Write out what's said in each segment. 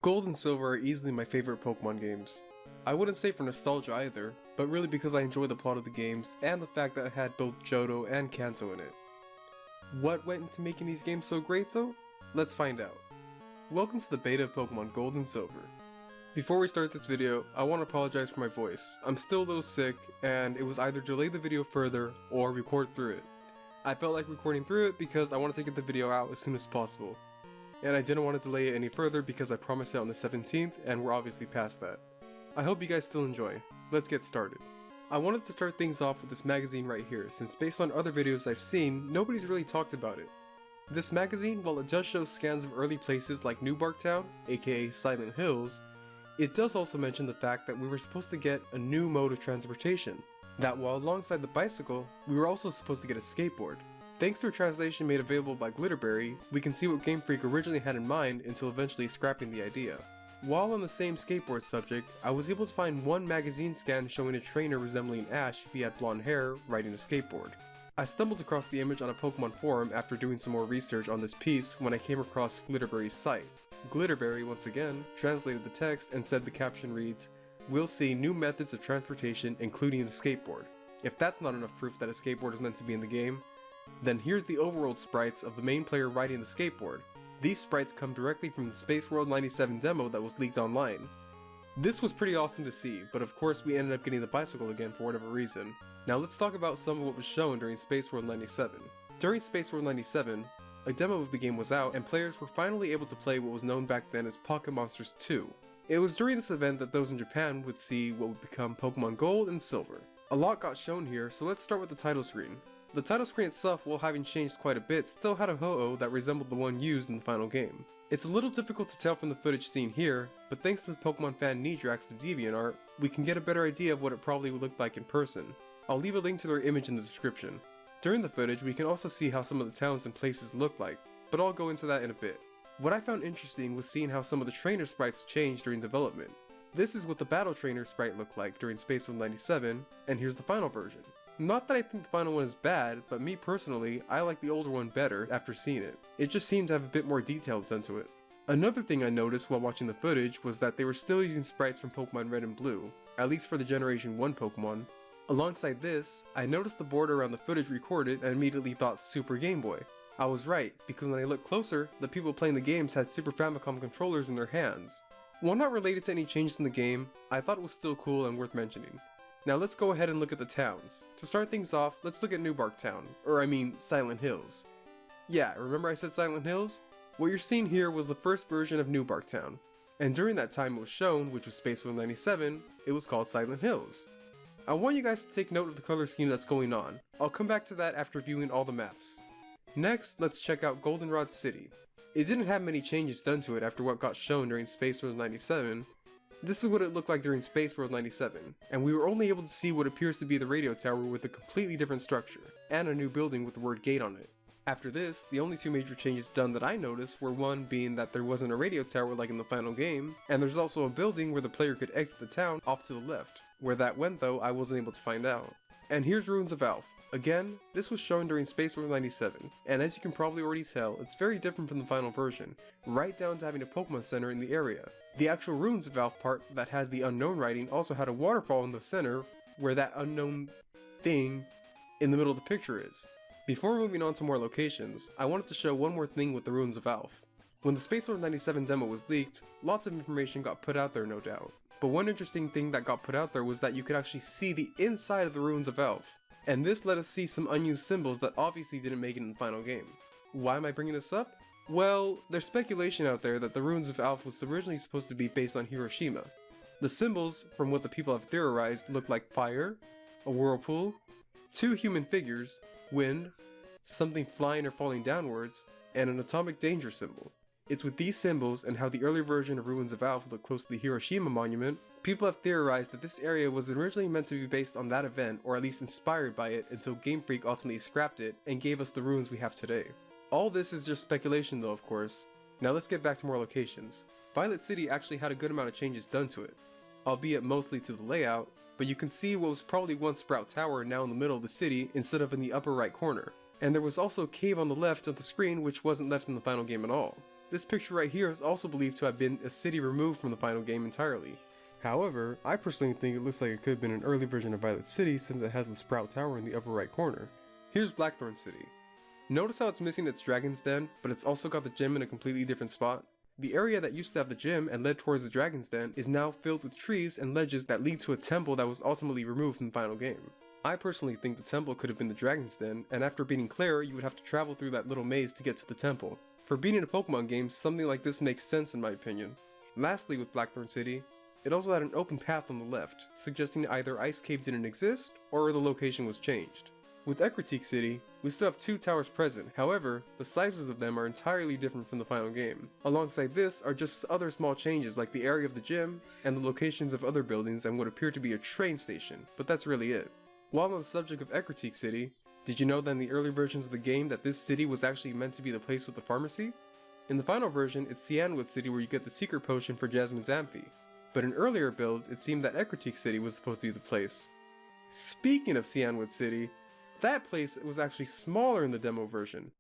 Gold and Silver are easily my favorite Pokemon games. I wouldn't say for nostalgia either, but really because I enjoy the plot of the games and the fact that it had both Johto and Kanto in it. What went into making these games so great though? Let's find out. Welcome to the beta of Pokemon Gold and Silver. Before we start this video, I want to apologize for my voice. I'm still a little sick, and it was either delay the video further or record through it. I felt like recording through it because I wanted to get the video out as soon as possible. And I didn't want to delay it any further because I promised it on the 17th, and we're obviously past that. I hope you guys still enjoy. Let's get started. I wanted to start things off with this magazine right here, since based on other videos I've seen, nobody's really talked about it. This magazine, while it does show scans of early places like Newbark Town, aka Silent Hills, it does also mention the fact that we were supposed to get a new mode of transportation. That while alongside the bicycle, we were also supposed to get a skateboard. Thanks to a translation made available by Glitterberry, we can see what Game Freak originally had in mind until eventually scrapping the idea. While on the same skateboard subject, I was able to find one magazine scan showing a trainer resembling Ash if he had blonde hair riding a skateboard. I stumbled across the image on a Pokemon forum after doing some more research on this piece when I came across Glitterberry's site. Glitterberry, once again, translated the text and said the caption reads, "We'll see new methods of transportation including a skateboard." If that's not enough proof that a skateboard is meant to be in the game, then here's the overworld sprites of the main player riding the skateboard. These sprites come directly from the Spaceworld 97 demo that was leaked online. This was pretty awesome to see, but of course we ended up getting the bicycle again for whatever reason. Now let's talk about some of what was shown during Spaceworld 97. During Spaceworld 97, a demo of the game was out and players were finally able to play what was known back then as Pocket Monsters 2. It was during this event that those in Japan would see what would become Pokemon Gold and Silver. A lot got shown here, so let's start with the title screen. The title screen itself, while having changed quite a bit, still had a Ho-Oh that resembled the one used in the final game. It's a little difficult to tell from the footage seen here, but thanks to the Pokemon fan Nidrax of DeviantArt, we can get a better idea of what it probably would look like in person. I'll leave a link to their image in the description. During the footage, we can also see how some of the towns and places look like, but I'll go into that in a bit. What I found interesting was seeing how some of the trainer sprites changed during development. This is what the Battle Trainer sprite looked like during Spaceworld 97, and here's the final version. Not that I think the final one is bad, but me personally, I like the older one better after seeing it. It just seemed to have a bit more detail done to it. Another thing I noticed while watching the footage was that they were still using sprites from Pokemon Red and Blue, at least for the Generation 1 Pokemon. Alongside this, I noticed the border around the footage recorded and immediately thought Super Game Boy. I was right, because when I looked closer, the people playing the games had Super Famicom controllers in their hands. While not related to any changes in the game, I thought it was still cool and worth mentioning. Now let's go ahead and look at the towns. To start things off, let's look at Newbark Town, or I mean Silent Hills. Yeah, remember I said Silent Hills? What you're seeing here was the first version of Newbark Town, and during that time it was shown, which was Spaceworld 97, it was called Silent Hills. I want you guys to take note of the color scheme that's going on. I'll come back to that after viewing all the maps. Next, let's check out Goldenrod City. It didn't have many changes done to it after what got shown during Spaceworld 97. This is what it looked like during Spaceworld 97, and we were only able to see what appears to be the radio tower with a completely different structure, and a new building with the word gate on it. After this, the only two major changes done that I noticed were one being that there wasn't a radio tower like in the final game, and there's also a building where the player could exit the town off to the left. Where that went though, I wasn't able to find out. And here's Ruins of Alph. Again, this was shown during Spaceworld 97, and as you can probably already tell, it's very different from the final version, right down to having a Pokemon Center in the area. The actual Ruins of Alph part that has the unknown writing also had a waterfall in the center, where that unknown thing in the middle of the picture is. Before moving on to more locations, I wanted to show one more thing with the Ruins of Alph. When the Spaceworld 97 demo was leaked, lots of information got put out there no doubt, but one interesting thing that got put out there was that you could actually see the inside of the Ruins of Alph. And this let us see some unused symbols that obviously didn't make it in the final game. Why am I bringing this up? Well, there's speculation out there that the Ruins of Alph was originally supposed to be based on Hiroshima. The symbols, from what the people have theorized, look like fire, a whirlpool, two human figures, wind, something flying or falling downwards, and an atomic danger symbol. It's with these symbols and how the early version of Ruins of Alph looked close to the Hiroshima monument, people have theorized that this area was originally meant to be based on that event, or at least inspired by it, until Game Freak ultimately scrapped it and gave us the ruins we have today. All this is just speculation though, of course. Now let's get back to more locations. Violet City actually had a good amount of changes done to it, albeit mostly to the layout, but you can see what was probably once Sprout Tower now in the middle of the city instead of in the upper right corner. And there was also a cave on the left of the screen which wasn't left in the final game at all. This picture right here is also believed to have been a city removed from the final game entirely. However, I personally think it looks like it could have been an early version of Violet City since it has the Sprout Tower in the upper right corner. Here's Blackthorn City. Notice how it's missing its Dragon's Den, but it's also got the gym in a completely different spot? The area that used to have the gym and led towards the Dragon's Den is now filled with trees and ledges that lead to a temple that was ultimately removed from the final game. I personally think the temple could have been the Dragon's Den, and after beating Claire, you would have to travel through that little maze to get to the temple. For beating a Pokemon game, something like this makes sense in my opinion. Lastly with Blackthorn City, it also had an open path on the left, suggesting either Ice Cave didn't exist, or the location was changed. With Ecruteak City, we still have 2 towers present, however, the sizes of them are entirely different from the final game. Alongside this are just other small changes like the area of the gym, and the locations of other buildings and what appear to be a train station, but that's really it. While on the subject of Ecruteak City, did you know that in the early versions of the game that this city was actually meant to be the place with the pharmacy? In the final version, it's Cianwood City where you get the secret potion for Jasmine's Amphi. But in earlier builds, it seemed that Ecruteak City was supposed to be the place. Speaking of Cianwood City, that place was actually smaller in the demo version.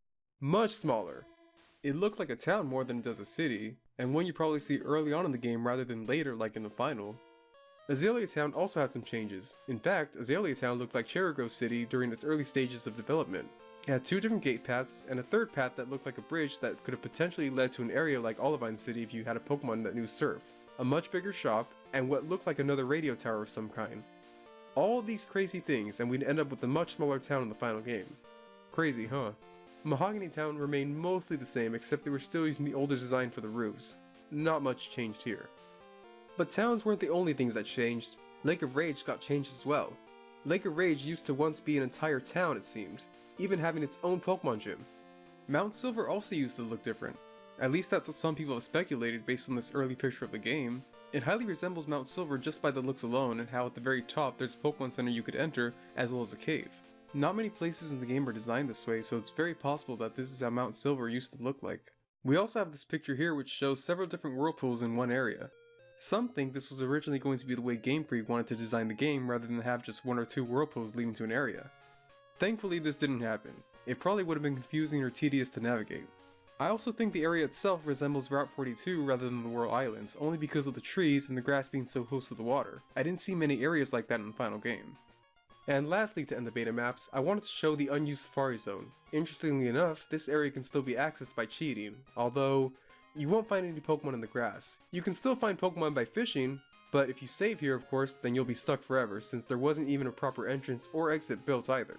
Much smaller. It looked like a town more than it does a city, and one you probably see early on in the game rather than later like in the final. Azalea Town also had some changes. In fact, Azalea Town looked like Cherry Grove City during its early stages of development. It had 2 different gate paths, and a third path that looked like a bridge that could have potentially led to an area like Olivine City if you had a Pokemon that knew Surf, a much bigger shop, and what looked like another radio tower of some kind. All these crazy things, and we'd end up with a much smaller town in the final game. Crazy, huh? Mahogany Town remained mostly the same, except they were still using the older design for the roofs. Not much changed here. But towns weren't the only things that changed. Lake of Rage got changed as well. Lake of Rage used to once be an entire town, it seemed, even having its own Pokemon gym. Mount Silver also used to look different. At least that's what some people have speculated based on this early picture of the game. It highly resembles Mount Silver just by the looks alone, and how at the very top there's a Pokemon Center you could enter, as well as a cave. Not many places in the game are designed this way, so it's very possible that this is how Mount Silver used to look like. We also have this picture here which shows several different whirlpools in one area. Some think this was originally going to be the way Game Freak wanted to design the game rather than have just 1 or 2 whirlpools leading to an area. Thankfully this didn't happen. It probably would have been confusing or tedious to navigate. I also think the area itself resembles Route 42 rather than the Whirl Islands, only because of the trees and the grass being so close to the water. I didn't see many areas like that in the final game. And lastly, to end the beta maps, I wanted to show the unused Safari Zone. Interestingly enough, this area can still be accessed by cheating, although you won't find any Pokemon in the grass. You can still find Pokemon by fishing, but if you save here of course, then you'll be stuck forever since there wasn't even a proper entrance or exit built either.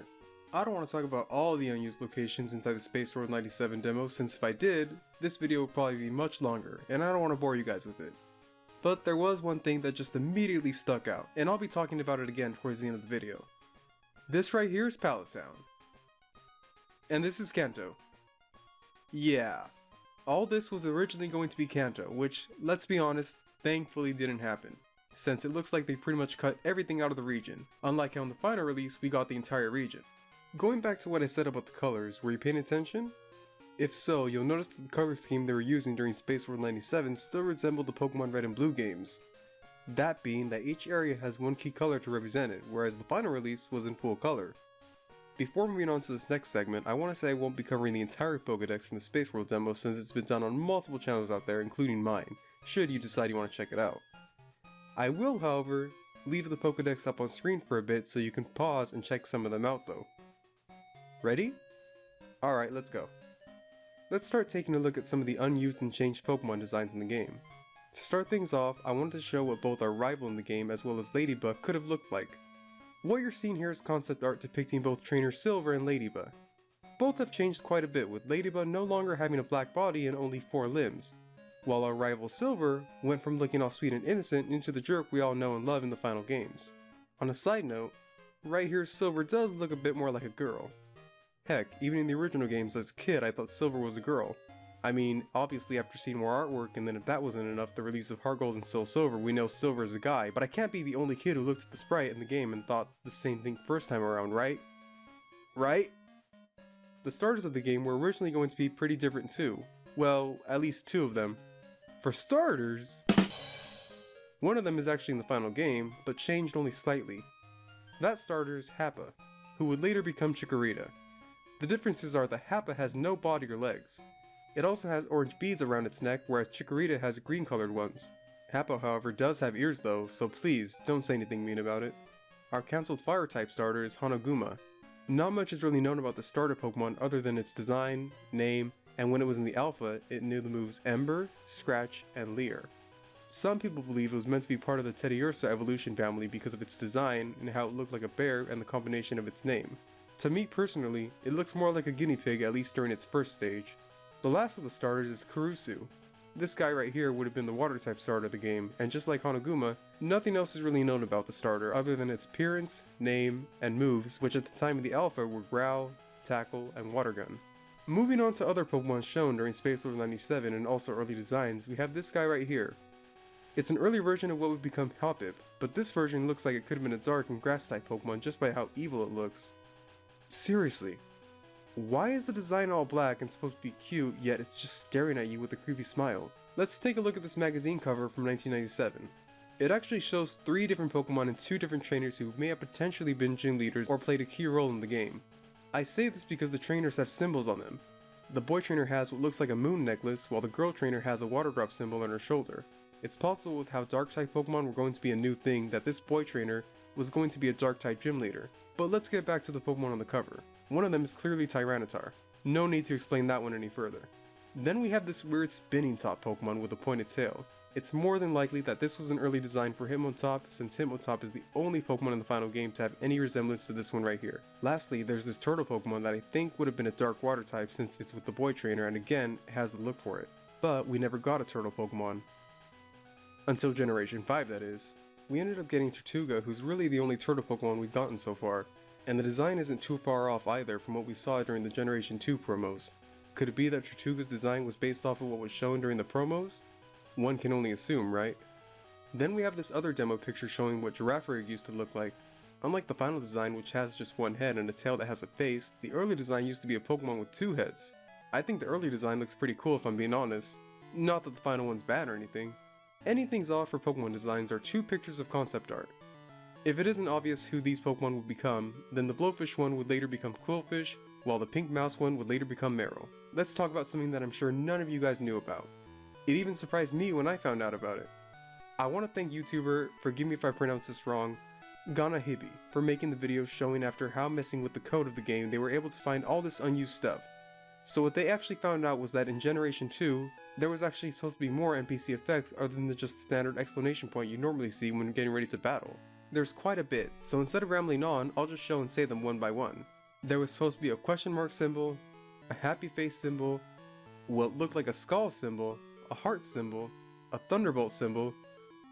I don't want to talk about all the unused locations inside the Spaceworld 97 demo since if I did, this video would probably be much longer and I don't want to bore you guys with it. But there was one thing that just immediately stuck out, and I'll be talking about it again towards the end of the video. This right here is Pallet Town. And this is Kanto. Yeah. All this was originally going to be Kanto, which, let's be honest, thankfully didn't happen, since it looks like they pretty much cut everything out of the region, unlike how in the final release we got the entire region. Going back to what I said about the colors, were you paying attention? If so, you'll notice that the color scheme they were using during Spaceworld 97 still resembled the Pokemon Red and Blue games. That being that each area has one key color to represent it, whereas the final release was in full color. Before moving on to this next segment, I want to say I won't be covering the entire Pokédex from the Spaceworld demo since it's been done on multiple channels out there, including mine, should you decide you want to check it out. I will, however, leave the Pokédex up on screen for a bit so you can pause and check some of them out though. Ready? Alright, let's go. Let's start taking a look at some of the unused and changed Pokemon designs in the game. To start things off, I wanted to show what both our rival in the game as well as Ladybug could have looked like. What you're seeing here is concept art depicting both Trainer Silver and Ladybug. Both have changed quite a bit, with Ladybug no longer having a black body and only 4 limbs, while our rival Silver went from looking all sweet and innocent into the jerk we all know and love in the final games. On a side note, right here Silver does look a bit more like a girl. Heck, even in the original games as a kid I thought Silver was a girl. I mean, obviously after seeing more artwork and then if that wasn't enough, the release of Heart Gold and Soul Silver, we know Silver is a guy, but I can't be the only kid who looked at the sprite in the game and thought the same thing first time around, right? Right? The starters of the game were originally going to be pretty different too. Well, at least 2 of them. For starters, one of them is actually in the final game, but changed only slightly. That starter is Happa, who would later become Chikorita. The differences are that Happa has no body or legs. It also has orange beads around its neck, whereas Chikorita has green colored ones. Hapo, however, does have ears though, so please don't say anything mean about it. Our cancelled fire type starter is Hanaguma. Not much is really known about the starter Pokemon other than its design, name, and when it was in the alpha, it knew the moves Ember, Scratch, and Leer. Some people believe it was meant to be part of the Teddiursa evolution family because of its design and how it looked like a bear and the combination of its name. To me personally, it looks more like a guinea pig, at least during its first stage. The last of the starters is Kurusu. This guy right here would have been the water type starter of the game, and just like Hanaguma, nothing else is really known about the starter other than its appearance, name, and moves, which at the time of the alpha were Growl, Tackle, and Water Gun. Moving on to other Pokemon shown during Spaceworld 97 and also early designs, we have this guy right here. It's an early version of what would become Hoppip, but this version looks like it could have been a dark and grass type Pokemon just by how evil it looks. Seriously, why is the design all black and supposed to be cute, yet it's just staring at you with a creepy smile? Let's take a look at this magazine cover from 1997. It actually shows 3 different Pokemon and 2 different trainers who may have potentially been gym leaders or played a key role in the game. I say this because the trainers have symbols on them. The boy trainer has what looks like a moon necklace, while the girl trainer has a water drop symbol on her shoulder. It's possible with how dark type Pokemon were going to be a new thing that this boy trainer was going to be a dark type gym leader. But let's get back to the Pokemon on the cover. One of them is clearly Tyranitar. No need to explain that one any further. Then we have this weird spinning top Pokemon with a pointed tail. It's more than likely that this was an early design for Hitmontop, since Hitmontop is the only Pokemon in the final game to have any resemblance to this one right here. Lastly, there's this turtle Pokemon that I think would have been a dark water type since it's with the boy trainer and again has the look for it. But we never got a turtle Pokemon. Until Generation 5 that is. We ended up getting Tortuga, who's really the only turtle Pokemon we've gotten so far, and the design isn't too far off either from what we saw during the Generation 2 promos. Could it be that Tortuga's design was based off of what was shown during the promos? One can only assume, right? Then we have this other demo picture showing what Girafarig used to look like. Unlike the final design, which has just one head and a tail that has a face, the early design used to be a Pokemon with 2 heads. I think the early design looks pretty cool if I'm being honest. Not that the final one's bad or anything. Anything's off for Pokemon designs are 2 pictures of concept art. If it isn't obvious who these Pokemon would become, then the Blowfish one would later become Quillfish, while the Pink Mouse one would later become Meryl. Let's talk about something that I'm sure none of you guys knew about. It even surprised me when I found out about it. I want to thank YouTuber, forgive me if I pronounce this wrong, Gana Hibi, for making the video showing after how messing with the code of the game they were able to find all this unused stuff. So what they actually found out was that in Generation 2, there was actually supposed to be more NPC effects other than just the standard exclamation point you normally see when getting ready to battle. There's quite a bit, so instead of rambling on, I'll just show and say them one by one. There was supposed to be a question mark symbol, a happy face symbol, what looked like a skull symbol, a heart symbol, a thunderbolt symbol,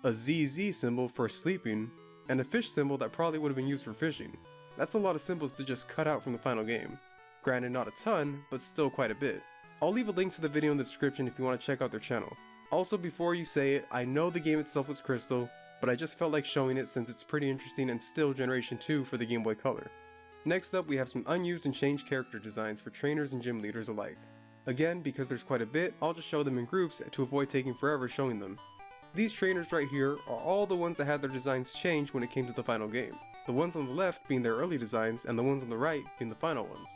a ZZ symbol for sleeping, and a fish symbol that probably would have been used for fishing. That's a lot of symbols to just cut out from the final game. Granted not a ton, but still quite a bit. I'll leave a link to the video in the description if you want to check out their channel. Also, before you say it, I know the game itself was Crystal, but I just felt like showing it since it's pretty interesting and still Generation 2 for the Game Boy Color. Next up, we have some unused and changed character designs for trainers and gym leaders alike. Again, because there's quite a bit, I'll just show them in groups to avoid taking forever showing them. These trainers right here are all the ones that had their designs changed when it came to the final game. The ones on the left being their early designs and the ones on the right being the final ones.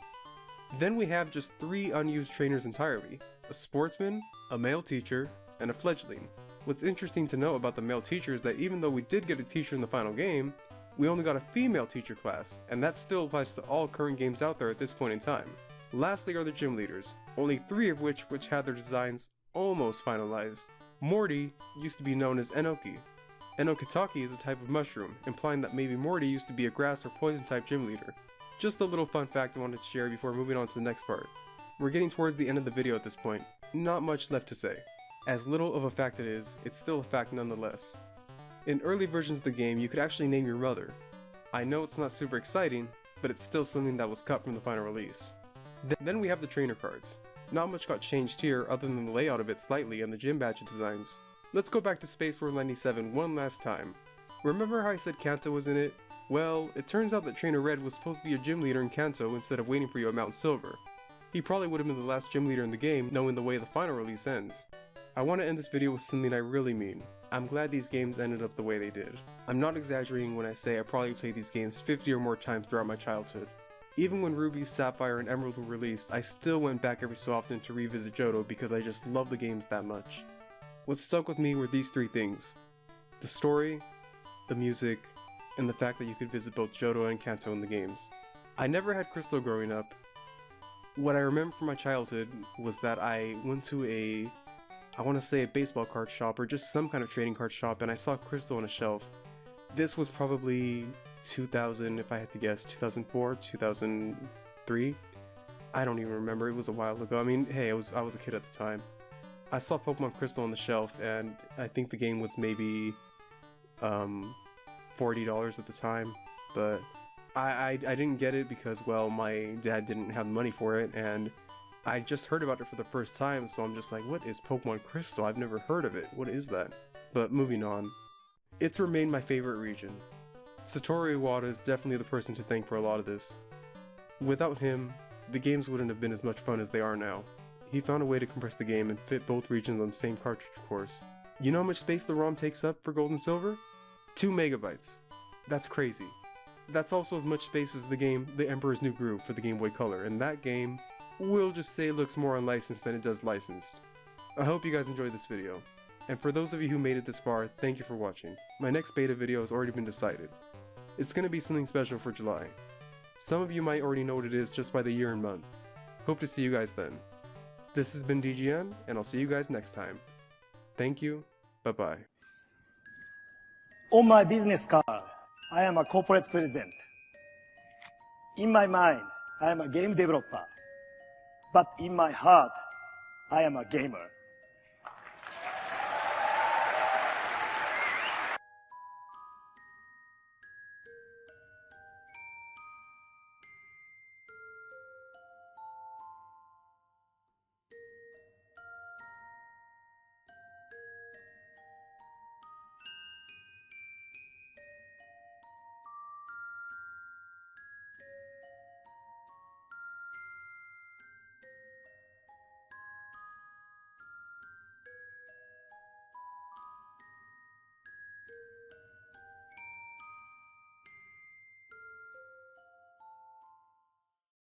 Then we have just 3 unused trainers entirely, a sportsman, a male teacher, and a fledgling. What's interesting to note about the male teacher is that even though we did get a teacher in the final game, we only got a female teacher class, and that still applies to all current games out there at this point in time. Lastly are the gym leaders, only 3 of which had their designs almost finalized. Morty used to be known as Enoki. Enokitaki is a type of mushroom, implying that maybe Morty used to be a grass or poison type gym leader. Just a little fun fact I wanted to share before moving on to the next part. We're getting towards the end of the video at this point, not much left to say. As little of a fact it is, it's still a fact nonetheless. In early versions of the game, you could actually name your mother. I know it's not super exciting, but it's still something that was cut from the final release. Then we have the trainer cards. Not much got changed here other than the layout of it slightly and the gym badge designs. Let's go back to Spaceworld 97 one last time. Remember how I said Kanto was in it? Well, it turns out that Trainer Red was supposed to be a gym leader in Kanto instead of waiting for you at Mount Silver. He probably would have been the last gym leader in the game, knowing the way the final release ends. I want to end this video with something I really mean. I'm glad these games ended up the way they did. I'm not exaggerating when I say I probably played these games 50 or more times throughout my childhood. Even when Ruby, Sapphire, and Emerald were released, I still went back every so often to revisit Johto because I just love the games that much. What stuck with me were these three things: the story, the music, and the fact that you could visit both Johto and Kanto in the games. I never had Crystal growing up. What I remember from my childhood was that I went to I want to say a baseball card shop or just some kind of trading card shop, and I saw Crystal on a shelf. This was probably 2000, if I had to guess, 2004, 2003? I don't even remember, it was a while ago. I mean, hey, I was a kid at the time. I saw Pokemon Crystal on the shelf, and I think the game was maybe $40 at the time, but I didn't get it because, well, my dad didn't have the money for it, and I just heard about it for the first time, so I'm just like, what is Pokemon Crystal? I've never heard of it. What is that? But moving on. It's remained my favorite region. Satoru Iwata is definitely the person to thank for a lot of this. Without him, the games wouldn't have been as much fun as they are now. He found a way to compress the game and fit both regions on the same cartridge, of course. You know how much space the ROM takes up for Gold and Silver? 2 megabytes. That's crazy. That's also as much space as the game The Emperor's New Groove for the Game Boy Color, and that game, we'll just say, looks more unlicensed than it does licensed. I hope you guys enjoyed this video. And for those of you who made it this far, thank you for watching. My next beta video has already been decided. It's gonna be something special for July. Some of you might already know what it is just by the year and month. Hope to see you guys then. This has been DGN, and I'll see you guys next time. Thank you, bye bye. On my business card, I am a corporate president. In my mind, I am a game developer. But in my heart, I am a gamer.